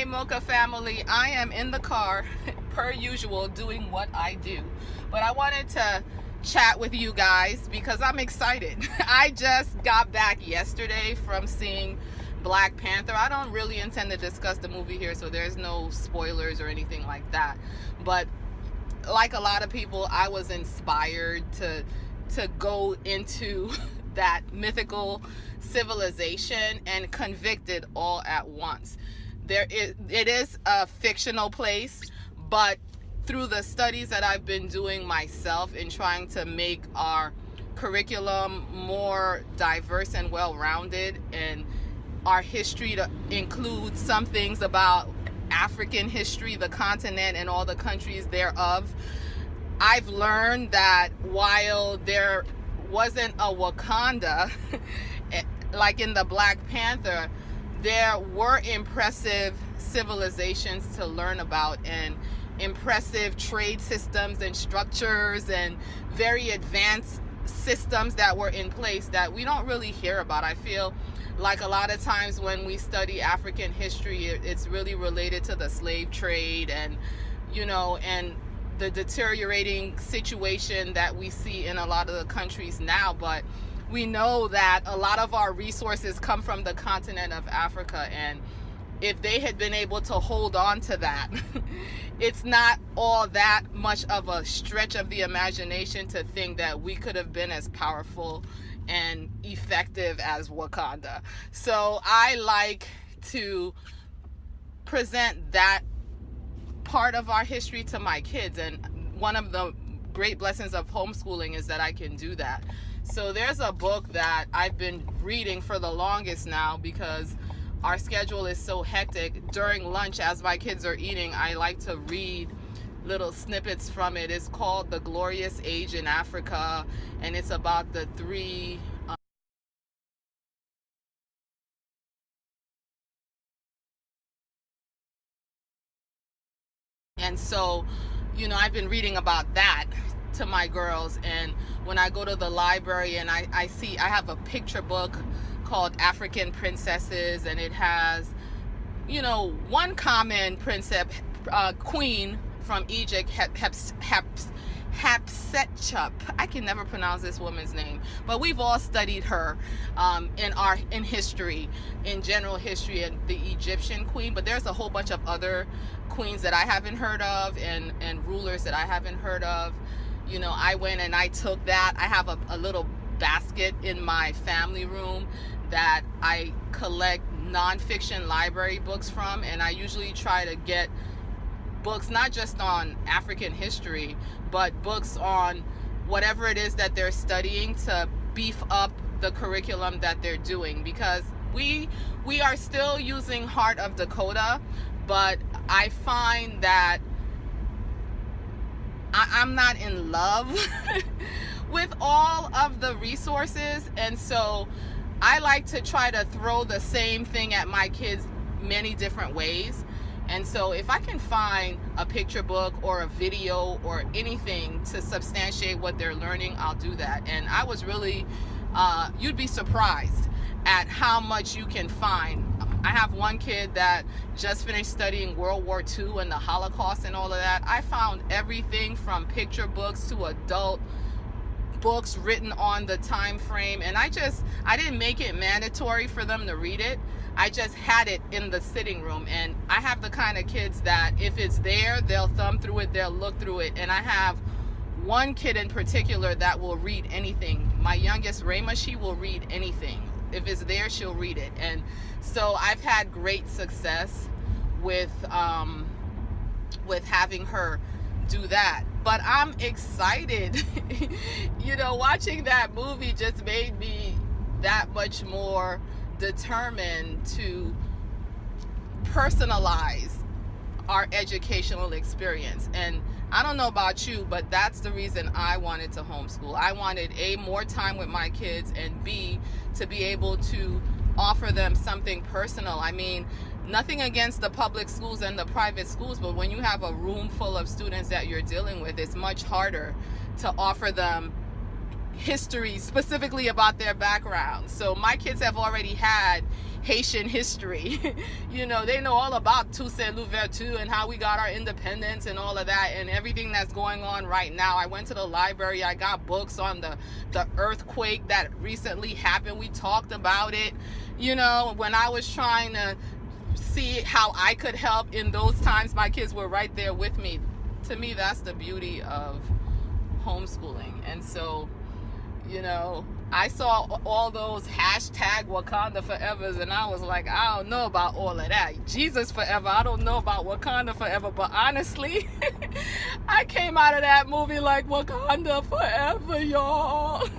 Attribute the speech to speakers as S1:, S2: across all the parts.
S1: Mocha family, I am in the car per usual doing what I do, but I wanted to chat with you guys because I'm excited. I just got back yesterday from seeing Black Panther. I don't really intend to discuss the movie here, so there's no spoilers or anything like that, but like a lot of people, I was inspired to go into that mythical civilization and convicted all at once. It is a fictional place, but through the studies that I've been doing myself in trying to make our curriculum more diverse and well-rounded, and our history to include some things about African history, the continent, and all the countries thereof, I've learned that while there wasn't a Wakanda like in the Black Panther, there were impressive civilizations to learn about, and impressive trade systems and structures and very advanced systems that were in place that we don't really hear about. I feel like a lot of times when we study African history, it's really related to the slave trade and, and the deteriorating situation that we see in a lot of the countries now. But we know that a lot of our resources come from the continent of Africa, and if they had been able to hold on to that, it's not all that much of a stretch of the imagination to think that we could have been as powerful and effective as Wakanda. So I like to present that part of our history to my kids, and one of the great blessings of homeschooling is that I can do that. So there's a book that I've been reading for the longest now because our schedule is so hectic. During lunch, as my kids are eating, I like to read little snippets from it. It's called The Glorious Age in Africa, and it's about the three and so I've been reading about that to my girls, and when I go to the library and I have a picture book called African Princesses, and it has one common princess, queen from Egypt, Hatshepsut. I can never pronounce this woman's name, but we've all studied her in history, in general history, and the Egyptian queen. But there's a whole bunch of other queens that I haven't heard of, and rulers that I haven't heard of. I went and I took that. I have a little basket in my family room that I collect nonfiction library books from, and I usually try to get books not just on African history, but books on whatever it is that they're studying to beef up the curriculum that they're doing, because we are still using Heart of Dakota, but I find that I'm not in love with all of the resources, and so I like to try to throw the same thing at my kids many different ways. And so if I can find a picture book or a video or anything to substantiate what they're learning, I'll do that. And I was really, you'd be surprised at how much you can find. I have one kid that just finished studying World War II and the Holocaust and all of that. I found everything from picture books to adult books written on the time frame, and I didn't make it mandatory for them to read it. I just had it in the sitting room, and I have the kind of kids that if it's there, they'll thumb through it, they'll look through it. And I have one kid in particular that will read anything. My youngest, Rayma, she will read anything. If it's there, she'll read it. And so I've had great success with having her do that. But I'm excited. Watching that movie just made me that much more determined to personalize our educational experience. And I don't know about you, but that's the reason I wanted to homeschool. I wanted A, more time with my kids, and B, to be able to offer them something personal. I mean, nothing against the public schools and the private schools, but when you have a room full of students that you're dealing with, it's much harder to offer them history specifically about their background. So my kids have already had Haitian history. You know, they know all about Toussaint Louverture and how we got our independence and all of that and everything that's going on right now. I went to the library. I got books on the earthquake that recently happened. We talked about it. You know, when I was trying to see how I could help in those times, my kids were right there with me. To me, that's the beauty of homeschooling. And so, you know, I saw all those hashtag Wakanda forevers and I was like, I don't know about all of that. Jesus forever, I don't know about Wakanda forever. But honestly, I came out of that movie like, Wakanda forever, y'all.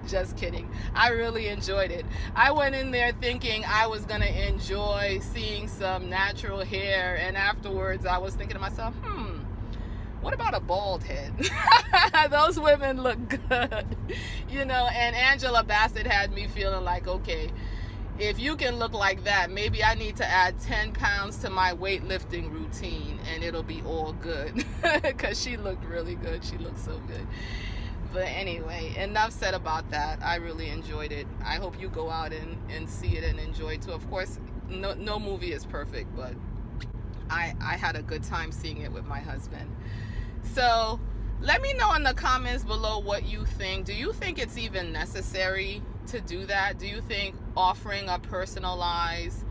S1: Just kidding. I really enjoyed it. I went in there thinking I was going to enjoy seeing some natural hair, and afterwards I was thinking to myself, what about a bald head? Those women look good. You know, and Angela Bassett had me feeling like, okay, if you can look like that, maybe I need to add 10 pounds to my weightlifting routine and it'll be all good. Because she looked really good. She looked so good. But anyway, enough said about that. I really enjoyed it. I hope you go out and see it and enjoy it too. Of course, no movie is perfect, but I had a good time seeing it with my husband. So let me know in the comments below what you think. Do you think it's even necessary to do that? Do you think offering a personalized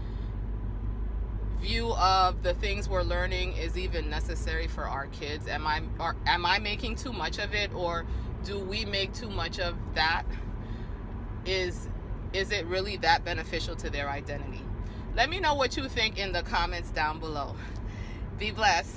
S1: view of the things we're learning is even necessary for our kids? Am I making too much of it, or do we make too much of that? Is it really that beneficial to their identity? Let me know what you think in the comments down below. Be blessed.